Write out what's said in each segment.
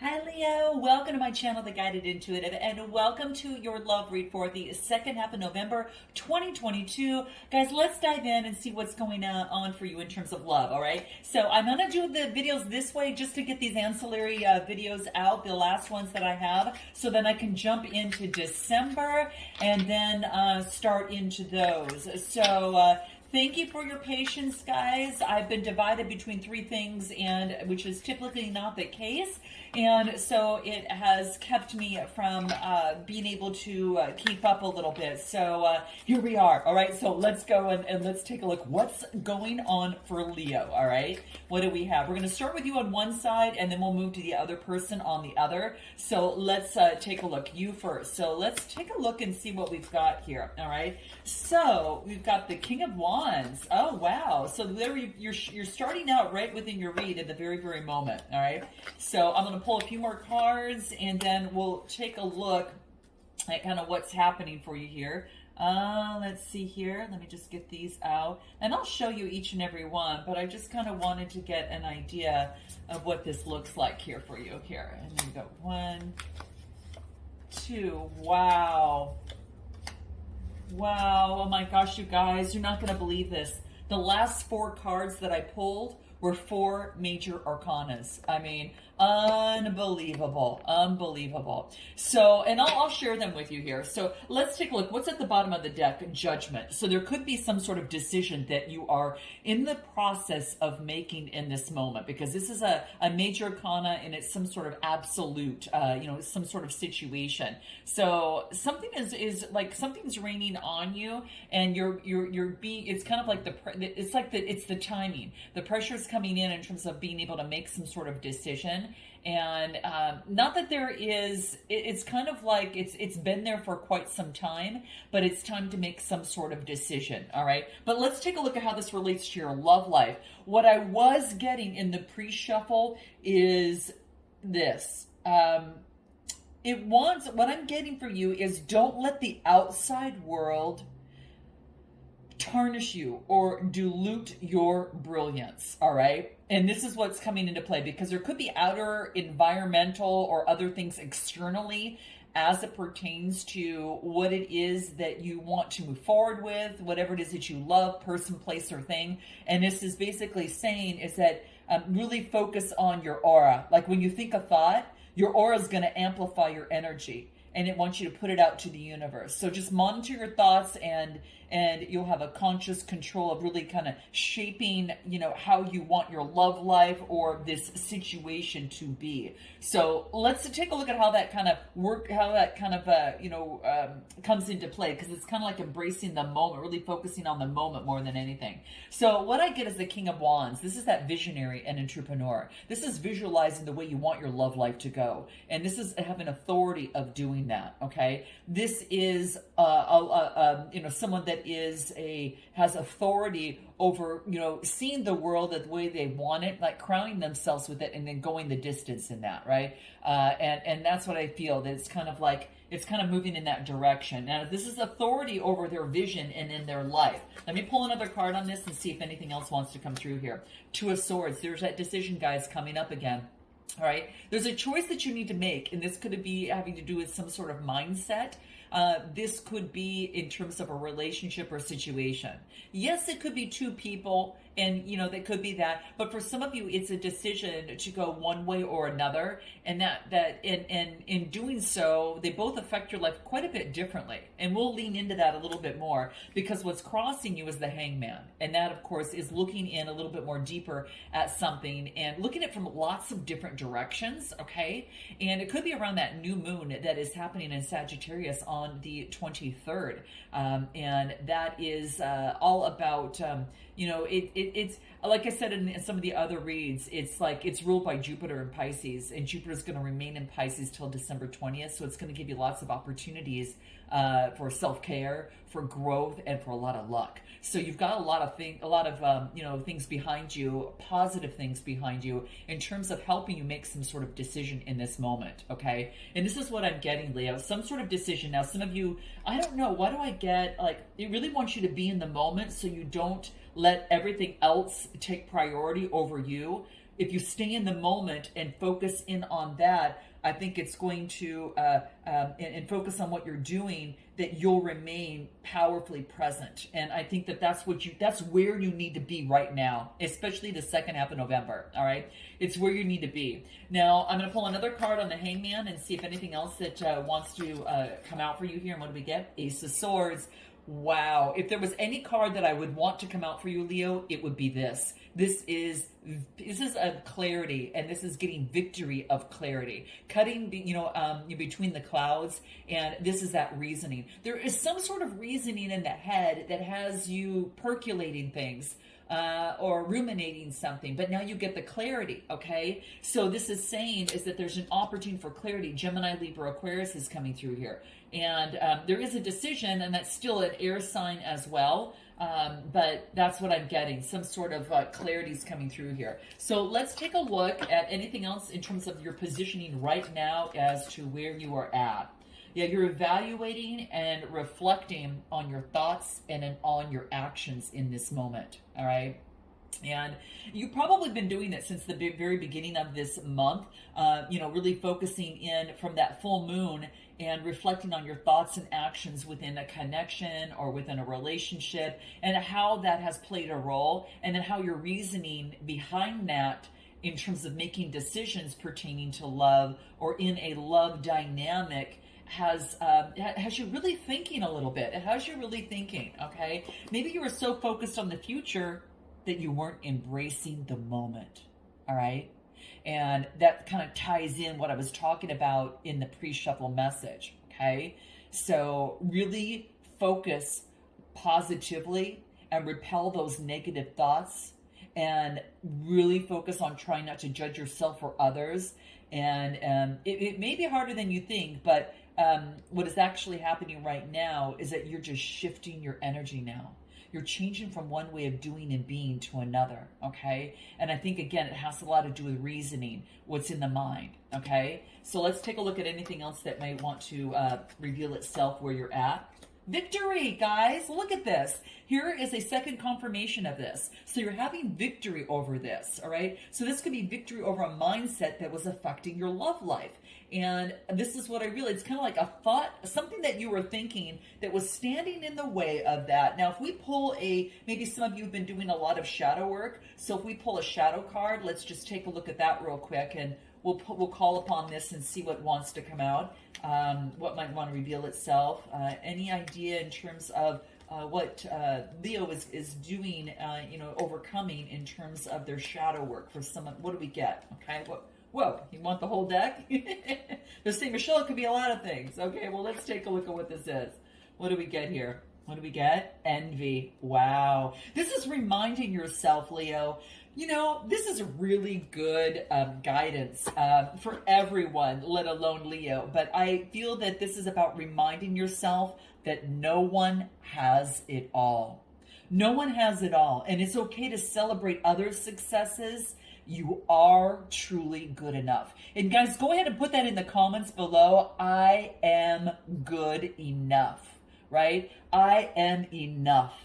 Hi Leo, welcome to my channel, The Guided Intuitive, and welcome to your love read for the second half of November 2022. Guys, let's dive in and see what's going on for you in terms of love, all right? So I'm going to do the videos this way just to get these ancillary videos out, the last ones that I have, so then I can jump into December and then start into those. So thank you for your patience, guys. I've been divided between three things, and which is typically not the case. And so it has kept me from being able to keep up a little bit. So here we are. All right. So let's go and let's take a look. What's going on for Leo? All right. What do we have? We're going to start with you on one side, and then we'll move to the other person on the other. So let's take a look. You first. So let's take a look and see what we've got here. All right. So we've got the King of Wands. Oh, wow. So there you're starting out right within your read at the very, very moment. All right. So I'm going to pull a few more cards, and then we'll take a look at kind of what's happening for you here. Let's see here. Let me just get these out, and I'll show you each and every one, but I just kind of wanted to get an idea of what this looks like here for you here. And then we got 1, 2. Wow. Wow. Oh my gosh, you guys, you're not going to believe this. The last 4 cards that I pulled were 4 major arcanas. I mean, unbelievable, unbelievable. So, and I'll share them with you here. So let's take a look. What's at the bottom of the deck? Judgment. So there could be some sort of decision that you are in the process of making in this moment, because this is a major arcana, and it's some sort of absolute, some sort of situation. So something is like something's raining on you, and you're being, it's kind of like it's the timing. The pressure is coming in terms of being able to make some sort of decision. And not that there is, it's kind of like it's been there for quite some time, but it's time to make some sort of decision. All right. But let's take a look at how this relates to your love life. What I was getting in the pre-shuffle is this. What I'm getting for you is, don't let the outside world tarnish you or dilute your brilliance. All right. And this is what's coming into play, because there could be outer environmental or other things externally as it pertains to what it is that you want to move forward with, whatever it is that you love, person, place, or thing. And this is basically saying is that really focus on your aura. Like when you think a thought, your aura is going to amplify your energy, and it wants you to put it out to the universe. So just monitor your thoughts, and you'll have a conscious control of really kind of shaping, how you want your love life or this situation to be. So let's take a look at how that kind of comes into play, because it's kind of like embracing the moment, really focusing on the moment more than anything. So what I get is the King of Wands. This is that visionary and entrepreneur. This is visualizing the way you want your love life to go. And this is having authority of doing that. Okay. This is, someone that has authority over, seeing the world the way they want it, like crowning themselves with it, and then going the distance in that, right? And that's what I feel, that it's kind of like, it's kind of moving in that direction. Now, this is authority over their vision and in their life. Let me pull another card on this and see if anything else wants to come through here. 2 of Swords. There's that decision, guys, coming up again. All right. There's a choice that you need to make, and this could be having to do with some sort of mindset. This could be in terms of a relationship or situation. Yes, it could be 2 people, and that could be that. But for some of you, it's a decision to go one way or another, and in doing so, they both affect your life quite a bit differently. And we'll lean into that a little bit more, because what's crossing you is the Hangman, and that, of course, is looking in a little bit more deeper at something and looking at it from lots of different directions. Okay, and it could be around that new moon that is happening in Sagittarius on the 23rd, and that is all about it's like I said in some of the other reads, it's ruled by Jupiter in Pisces, and Jupiter is going to remain in Pisces till December 20th, so it's going to give you lots of opportunities for self-care, for growth, and for a lot of luck. So you've got a lot of things behind you, positive things behind you, in terms of helping you make some sort of decision in this moment. Okay, and this is what I'm getting, Leo. Some sort of decision. Now, some of you, I don't know, why do I get, like, it really wants you to be in the moment, so you don't let everything else take priority over you. if you stay in the moment and focus in on that, I think it's going to, and focus on what you're doing, that you'll remain powerfully present. And I think that that's where you need to be right now, especially the second half of November. All right. It's where you need to be. Now, I'm going to pull another card on the Hangman and see if anything else that wants to come out for you here. And what do we get? Ace of Swords. Wow. If there was any card that I would want to come out for you, Leo, it would be this. This is a clarity, and this is getting victory of clarity, cutting, between the clouds. And this is that reasoning. There is some sort of reasoning in the head that has you percolating things, or ruminating something, but now you get the clarity. Okay. So this is saying is that there's an opportunity for clarity. Gemini, Libra, Aquarius is coming through here. And there is a decision, and that's still an air sign as well. But that's what I'm getting. Some sort of clarity is coming through here. So let's take a look at anything else in terms of your positioning right now as to where you are at. Yeah, you're evaluating and reflecting on your thoughts and on your actions in this moment. All right. And you've probably been doing it since the very beginning of this month, really focusing in from that full moon and reflecting on your thoughts and actions within a connection or within a relationship, and how that has played a role, and then how your reasoning behind that in terms of making decisions pertaining to love or in a love dynamic has you really thinking a little bit. It has you really thinking, okay? Maybe you were so focused on the future that you weren't embracing the moment, all right? And that kind of ties in what I was talking about in the pre-shuffle message, okay? So really focus positively and repel those negative thoughts, and really focus on trying not to judge yourself or others. And it may be harder than you think, but what is actually happening right now is that you're just shifting your energy now. You're changing from one way of doing and being to another, okay? And I think, again, it has a lot to do with reasoning, what's in the mind, okay? So let's take a look at anything else that may want to reveal itself where you're at. Victory, guys. Look at this. Here is a second confirmation of this. So you're having victory over this, all right? So this could be victory over a mindset that was affecting your love life. And this is what I realized. It's kind of like a thought, something that you were thinking that was standing in the way of that. Now, if we pull maybe some of you have been doing a lot of shadow work. So if we pull a shadow card, let's just take a look at that real quick, and we'll call upon this and see what wants to come out, what might want to reveal itself. Any idea in terms of what Leo is doing, overcoming in terms of their shadow work for someone? What do we get? Okay, whoa, you want the whole deck? They're saying, Michelle, it could be a lot of things. Okay, well, let's take a look at what this is. What do we get here? What do we get? Envy. Wow. This is reminding yourself, Leo, this is a really good guidance for everyone, let alone Leo. But I feel that this is about reminding yourself that no one has it all. No one has it all. And it's okay to celebrate others' successes. You are truly good enough. And guys, go ahead and put that in the comments below. I am good enough, right? I am enough.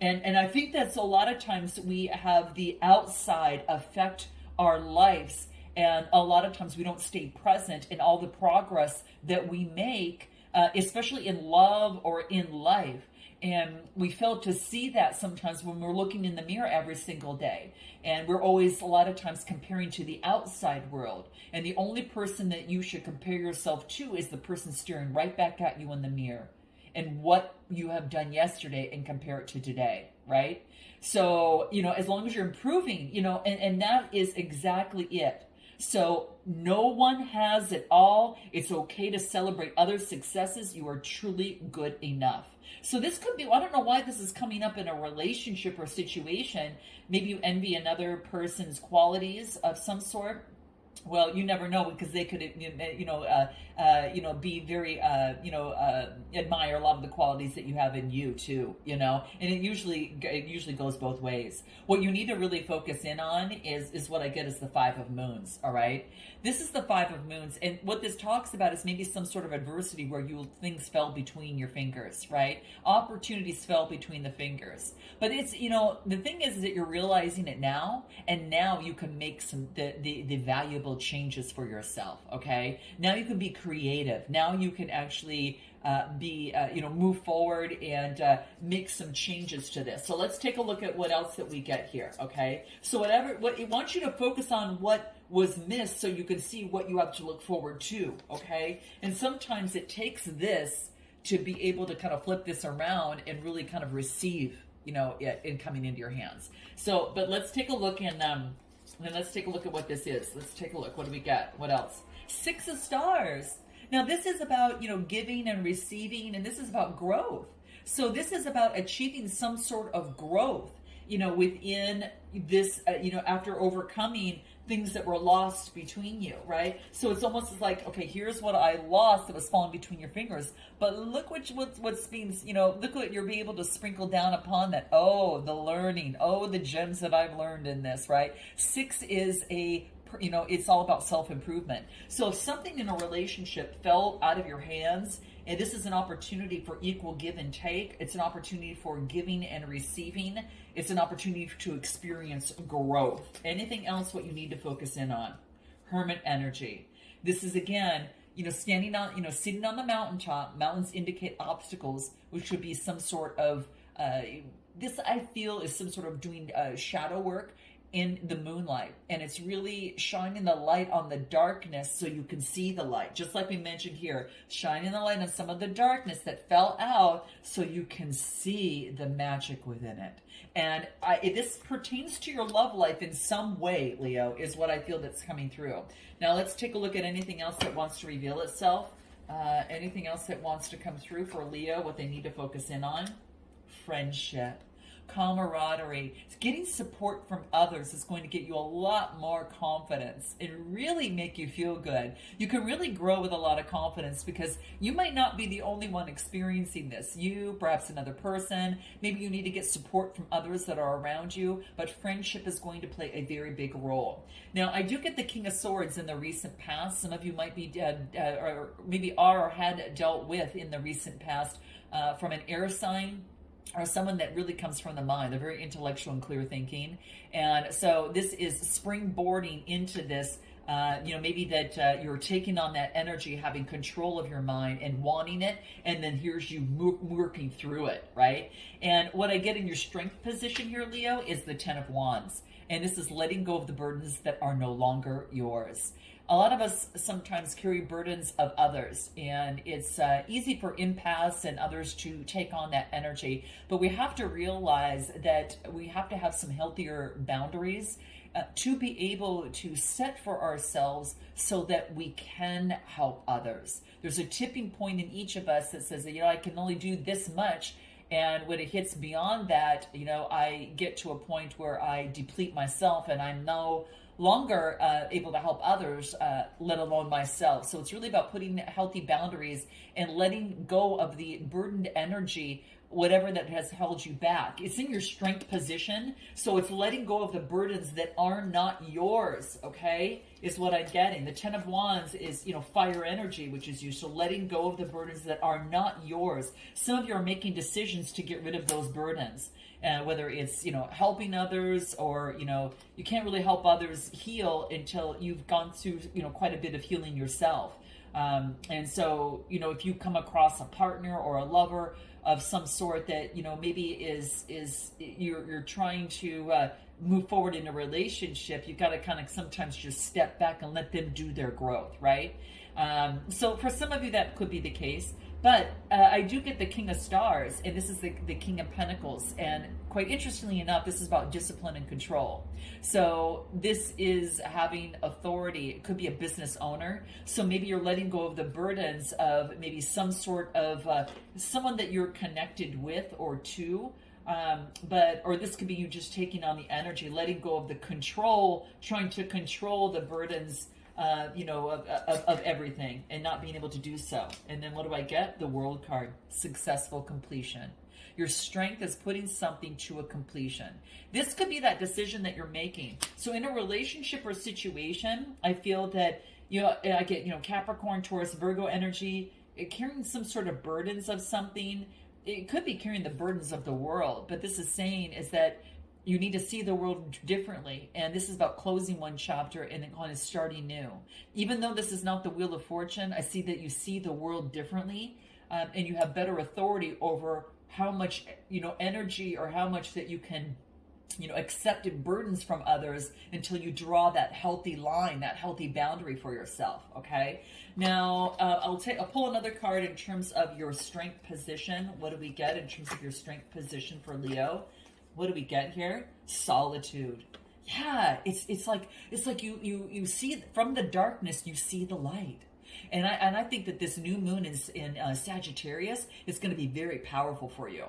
And I think that's a lot of times we have the outside affect our lives. And a lot of times we don't stay present in all the progress that we make, especially in love or in life. And we fail to see that sometimes when we're looking in the mirror every single day. And we're always, a lot of times, comparing to the outside world. And the only person that you should compare yourself to is the person staring right back at you in the mirror, and what you have done yesterday, and compare it to today, right? So, as long as you're improving, and that is exactly it. So no one has it all. It's okay to celebrate other successes. You are truly good enough. So this could be, I don't know why this is coming up in a relationship or situation. Maybe you envy another person's qualities of some sort. Well, you never know because they could, be very, admire a lot of the qualities that you have in you too, and it usually goes both ways. What you need to really focus in on is what I get is the Five of Moons. All right, this is the Five of Moons, and what this talks about is maybe some sort of adversity where things fell between your fingers, right? Opportunities fell between the fingers, but it's the thing is that you're realizing it now, and now you can make the valuable changes for yourself. Okay, now you can be creative. Now you can actually move forward and make some changes to this. So let's take a look at what else that we get here. Okay, so what it wants you to focus on what was missed so you can see what you have to look forward to. Okay, and sometimes it takes this to be able to kind of flip this around and really kind of receive it in coming into your hands. So, but let's take a look and then let's take a look at what this is. Let's take a look. What do we get? What else? Six of Stars. Now, this is about, giving and receiving, and this is about growth. So this is about achieving some sort of growth, within this, after overcoming things that were lost between you, right? So it's almost like, okay, here's what I lost that was falling between your fingers, but look what's being, look what you're being able to sprinkle down upon that. Oh, the learning. Oh, the gems that I've learned in this, right? Six is it's all about self-improvement. So if something in a relationship fell out of your hands, and this is an opportunity for equal give and take, it's an opportunity for giving and receiving, it's an opportunity to experience growth. Anything else what you need to focus in on? Hermit energy. This is again, sitting on the mountaintop. Mountains indicate obstacles, which would be some sort of, this I feel is some sort of doing shadow work in the moonlight, and it's really shining the light on the darkness so you can see the light, just like we mentioned here, shining the light on some of the darkness that fell out so you can see the magic within it. And this pertains to your love life in some way, Leo, is what I feel that's coming through. Now let's take a look at anything else that wants to reveal itself. Anything else that wants to come through for Leo, what they need to focus in on? Friendship, camaraderie. Getting support from others is going to get you a lot more confidence and really make you feel good. You can really grow with a lot of confidence because you might not be the only one experiencing this. You, perhaps another person, maybe you need to get support from others that are around you, but friendship is going to play a very big role. Now, I do get the King of Swords in the recent past. Some of you might be or maybe are or had dealt with in the recent past from an air sign, or someone that really comes from the mind. They're very intellectual and clear thinking. And so this is springboarding into this, maybe that you're taking on that energy, having control of your mind and wanting it. And then here's you working through it, right? And what I get in your strength position here, Leo, is the Ten of Wands. And this is letting go of the burdens that are no longer yours. A lot of us sometimes carry burdens of others, and it's easy for empaths and others to take on that energy. But we have to realize that we have to have some healthier boundaries to be able to set for ourselves so that we can help others. There's a tipping point in each of us that says that, I can only do this much. And when it hits beyond that, I get to a point where I deplete myself and I'm no longer able to help others, let alone myself. So it's really about putting healthy boundaries and letting go of the burdened energy, whatever that has held you back. It's in your strength position, so it's letting go of the burdens that are not yours, okay, is what I'm getting. The Ten of Wands is, fire energy, which is you, so letting go of the burdens that are not yours. Some of you are making decisions to get rid of those burdens. Whether it's, helping others or, you can't really help others heal until you've gone through, quite a bit of healing yourself. And so, if you come across a partner or a lover of some sort that, maybe is you're trying to move forward in a relationship, you've got to kind of sometimes just step back and let them do their growth, right? So for some of you, that could be the case. But I do get the King of Stars, and this is the King of Pentacles. And quite interestingly enough, this is about discipline and control. So this is having authority. It could be a business owner. So maybe you're letting go of the burdens of maybe some sort of someone that you're connected with or to. Or this could be you just taking on the energy, letting go of the control, trying to control the burdens of everything and not being able to do so. And then what do I get? The World card, successful completion. Your strength is putting something to a completion. This could be that decision that you're making. So in a relationship or situation, I feel that, I get, Capricorn, Taurus, Virgo energy, carrying some sort of burdens of something. It could be carrying the burdens of the world, but this is saying is that you need to see the world differently. And this is about closing one chapter and then kind of starting new. Even though this is not the Wheel of Fortune, I see that you see the world differently, and you have better authority over how much, energy or how much that you can, accepted burdens from others until you draw that healthy line, that healthy boundary for yourself. Okay. Now, I'll pull another card in terms of your strength position. What do we get in terms of your strength position for Leo? What do we get here? Solitude. Yeah, it's like you see from the darkness, you see the light. And I think that this new moon is in Sagittarius is going to be very powerful for you.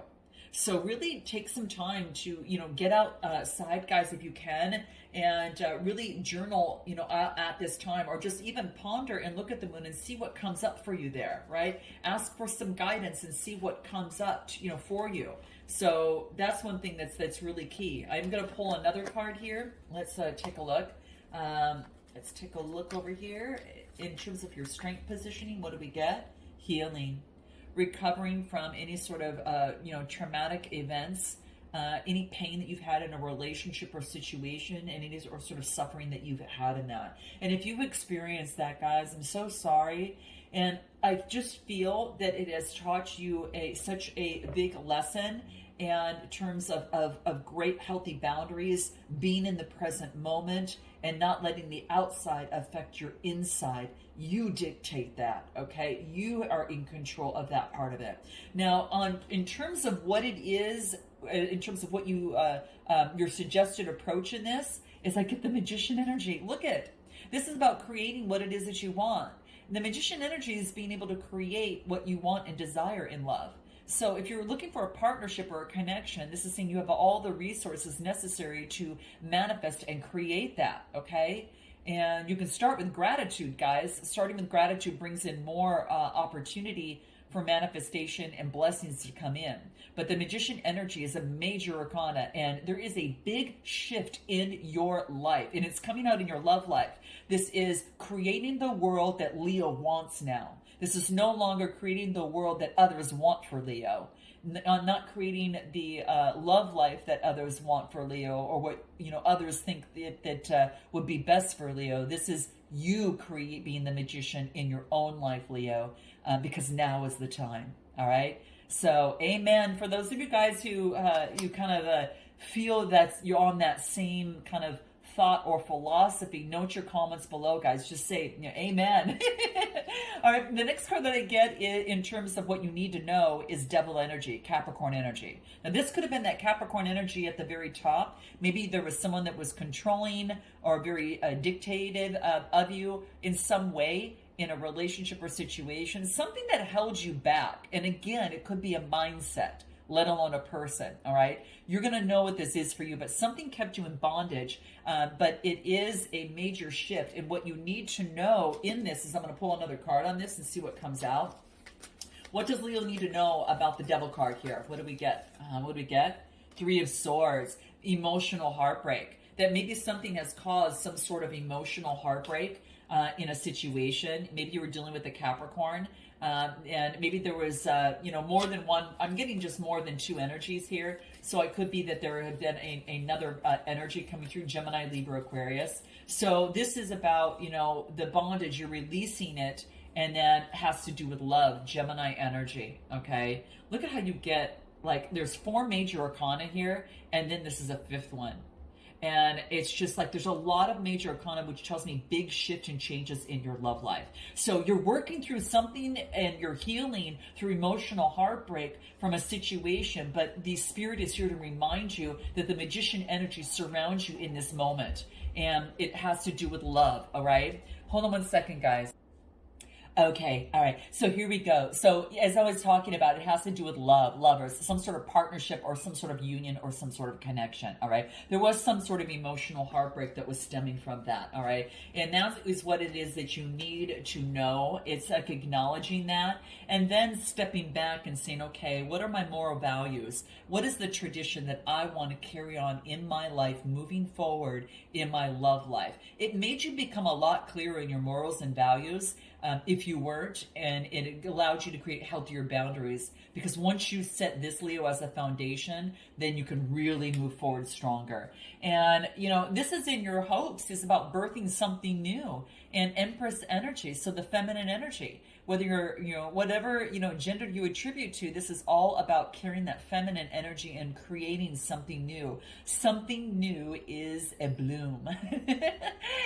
So really take some time to, get outside, guys, if you can, and really journal, at this time, or just even ponder and look at the moon and see what comes up for you there, right? Ask for some guidance and see what comes up, for you. So that's one thing that's really key. I'm going to pull another card here. Let's take a look. Let's take a look over here. In terms of your strength positioning, what do we get? Healing. Recovering from any sort of, traumatic events, any pain that you've had in a relationship or situation, and any or sort of suffering that you've had in that. And if you've experienced that, guys, I'm so sorry. And I just feel that it has taught you such a big lesson, and in terms of great healthy boundaries, being in the present moment and not letting the outside affect your inside. You dictate that, okay? You are in control of that part of it. Now, in terms of what it is, in terms of what your suggested approach in this is, I get the Magician energy. Look at this is about creating what it is that you want. The Magician energy is being able to create what you want and desire in love. So if you're looking for a partnership or a connection, this is saying you have all the resources necessary to manifest and create that, okay? And you can start with gratitude, guys. Starting with gratitude brings in more opportunity for manifestation and blessings to come in. But the Magician energy is a major arcana, and there is a big shift in your life, and it's coming out in your love life. This is creating the world that Leo wants now. This is no longer creating the world that others want for Leo. Not creating the love life that others want for Leo, or what others think that would be best for Leo. This is you being the magician in your own life, Leo, because now is the time. All right. So, amen. For those of you guys who you kind of feel that you're on that same kind of thought or philosophy, note your comments below, guys. Just say, amen. All right, the next card that I get in terms of what you need to know is Devil energy, Capricorn energy. Now, this could have been that Capricorn energy at the very top. Maybe there was someone that was controlling or very dictative of you in some way in a relationship or situation, something that held you back. And again, it could be a mindset, let alone a person, all right? You're going to know what this is for you, but something kept you in bondage, but it is a major shift. And what you need to know in this is, I'm going to pull another card on this and see what comes out. What does Leo need to know about the Devil card here? What do we get? Three of Swords, emotional heartbreak. That maybe something has caused some sort of emotional heartbreak in a situation. Maybe you were dealing with a Capricorn. And maybe there was, more than one. I'm getting just more than two energies here. So it could be that there had been another energy coming through, Gemini, Libra, Aquarius. So this is about, the bondage, you're releasing it, and then has to do with love, Gemini energy, okay? Look at how you get, there's 4 major arcana here, and then this is a 5th one. And it's just like there's a lot of major arcana, which tells me big shift and changes in your love life. So you're working through something and you're healing through emotional heartbreak from a situation, but the spirit is here to remind you that the Magician energy surrounds you in this moment. And it has to do with love, all right? Hold on one second, guys. Okay, all right. So here we go. So as I was talking about, it has to do with love, lovers, some sort of partnership or some sort of union or some sort of connection. All right. There was some sort of emotional heartbreak that was stemming from that. All right. And that is what it is that you need to know. It's like acknowledging that and then stepping back and saying, okay, what are my moral values? What is the tradition that I want to carry on in my life moving forward in my love life? It made you become a lot clearer in your morals and values. If you weren't, and it allowed you to create healthier boundaries, because once you set this, Leo, as a foundation, then you can really move forward stronger. And this is in your hopes. It's about birthing something new and Empress energy, so the feminine energy. Whether you're whatever gender you attribute to, this is all about carrying that feminine energy and creating something new. Something new is a bloom.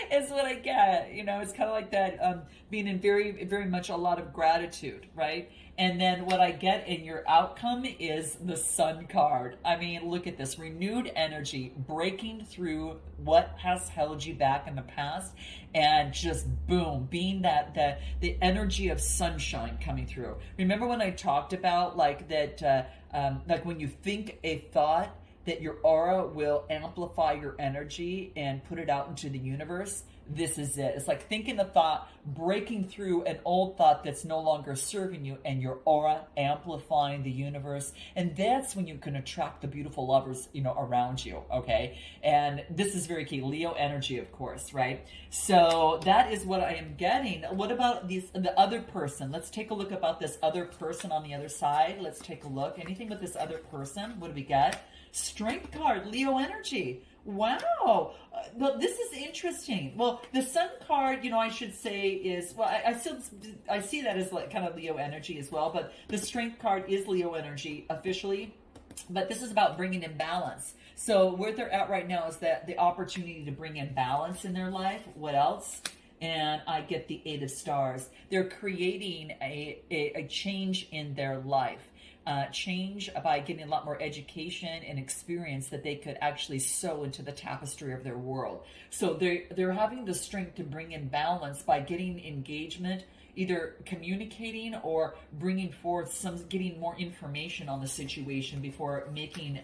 It's what I get. It's kind of like that, being in very, very much a lot of gratitude, right? And then what I get in your outcome is the Sun card. I mean, look at this. Renewed energy, breaking through what has held you back in the past, and just boom, being the energy of sunshine coming through. Remember when I talked about like that, like when you think a thought, that your aura will amplify your energy and put it out into the universe? This is it. It's like thinking a thought, breaking through an old thought that's no longer serving you, and your aura amplifying the universe. And that's when you can attract the beautiful lovers, around you. Okay. And this is very key. Leo energy, of course, right? So that is what I am getting. What about the other person? Let's take a look about this other person on the other side. Let's take a look. Anything with this other person? What do we get? Strength card, Leo energy. Wow. Well, this is interesting. Well, the Sun card, I should say is, well, I see that as like kind of Leo energy as well, but the Strength card is Leo energy officially, but this is about bringing in balance. So where they're at right now is that the opportunity to bring in balance in their life. What else? And I get the Eight of Stars. They're creating a change in their life. Change by getting a lot more education and experience that they could actually sew into the tapestry of their world. So they're having the strength to bring in balance by getting engagement, either communicating or bringing forth getting more information on the situation before making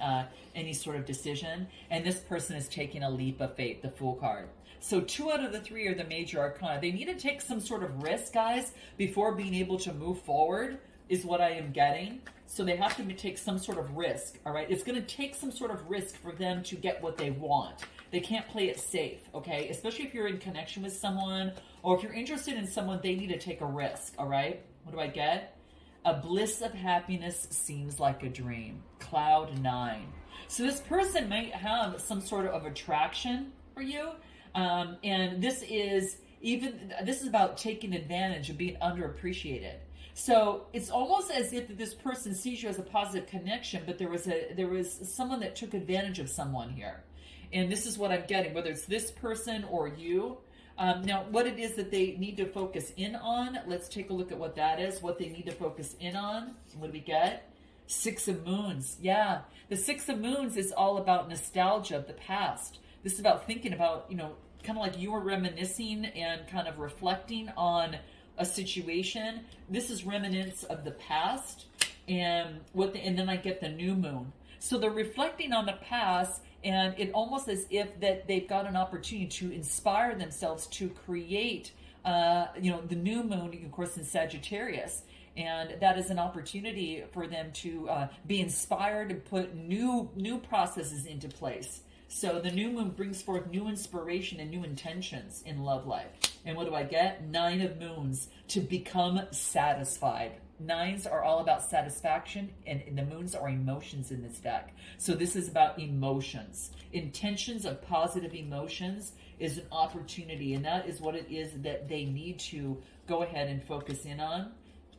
any sort of decision. And this person is taking a leap of faith, the Fool card. So 2 out of the 3 are the major arcana. They need to take some sort of risk, guys, before being able to move forward, is what I am getting. So they have to take some sort of risk, all right? It's going to take some sort of risk for them to get what they want. They can't play it safe, okay? Especially if you're in connection with someone, or if you're interested in someone, they need to take a risk, all right? What do I get? A bliss of happiness seems like a dream. Cloud 9. So this person might have some sort of attraction for you, and this is about taking advantage of being underappreciated. So it's almost as if this person sees you as a positive connection, but there was someone that took advantage of someone here. And this is what I'm getting, whether it's this person or you. Now, what it is that they need to focus in on, let's take a look at what that is, what they need to focus in on. What do we get? 6 of Moons. Yeah, the 6 of Moons is all about nostalgia of the past. This is about thinking about, kind of like you were reminiscing and kind of reflecting on a situation. This is remnants of the past, and then I get the new moon. So they're reflecting on the past, and it almost as if that they've got an opportunity to inspire themselves to create, the new moon, of course, in Sagittarius. And that is an opportunity for them to be inspired and put new processes into place. So the new moon brings forth new inspiration and new intentions in love life. And what do I get? 9 of Moons, to become satisfied. 9s are all about satisfaction, and the moons are emotions in this deck. So this is about emotions. Intentions of positive emotions is an opportunity, and that is what it is that they need to go ahead and focus in on.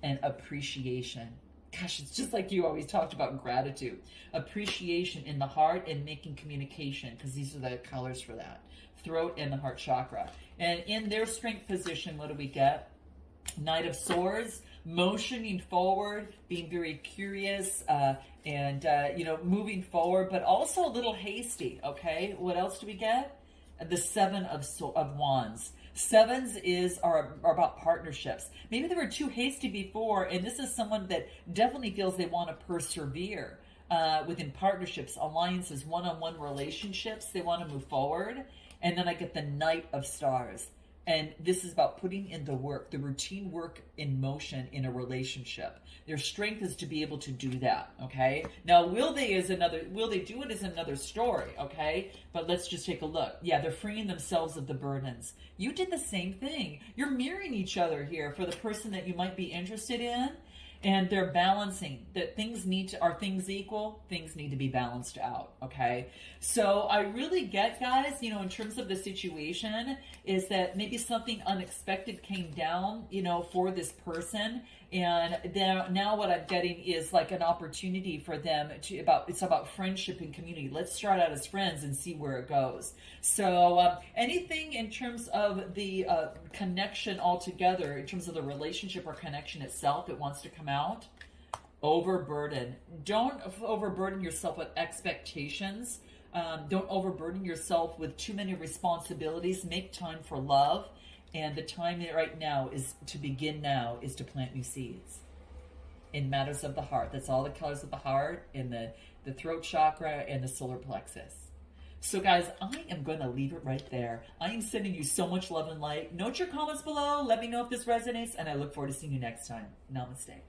And appreciation. Gosh, it's just like you always talked about gratitude. Appreciation in the heart and making communication, because these are the colors for that. Throat and the heart chakra. And in their strength position, what do we get? Knight of Swords, motioning forward, being very curious, and moving forward, but also a little hasty, okay? What else do we get? The 7 of Wands. Sevens are about partnerships. Maybe they were too hasty before, and this is someone that definitely feels they want to persevere within partnerships, alliances, one-on-one relationships. They want to move forward. And then I get the Knight of Stars. And this is about putting in the work, the routine work in motion in a relationship. Their strength is to be able to do that, okay? Now, will they do it is another story, okay? But let's just take a look. Yeah, they're freeing themselves of the burdens. You did the same thing. You're mirroring each other here for the person that you might be interested in. And they're balancing that are things equal? Things need to be balanced out, okay? So I really get, guys, in terms of the situation, is that maybe something unexpected came down, for this person. And then now what I'm getting is like an opportunity for them it's about friendship and community. Let's start out as friends and see where it goes. So anything in terms of the connection altogether, in terms of the relationship or connection itself, it wants to come out. Overburden. Don't overburden yourself with expectations. Don't overburden yourself with too many responsibilities. Make time for love. And the time right now is to plant new seeds in matters of the heart. That's all the colors of the heart, in the throat chakra and the solar plexus. So guys, I am going to leave it right there. I am sending you so much love and light. Note your comments below. Let me know if this resonates, and I look forward to seeing you next time. Namaste.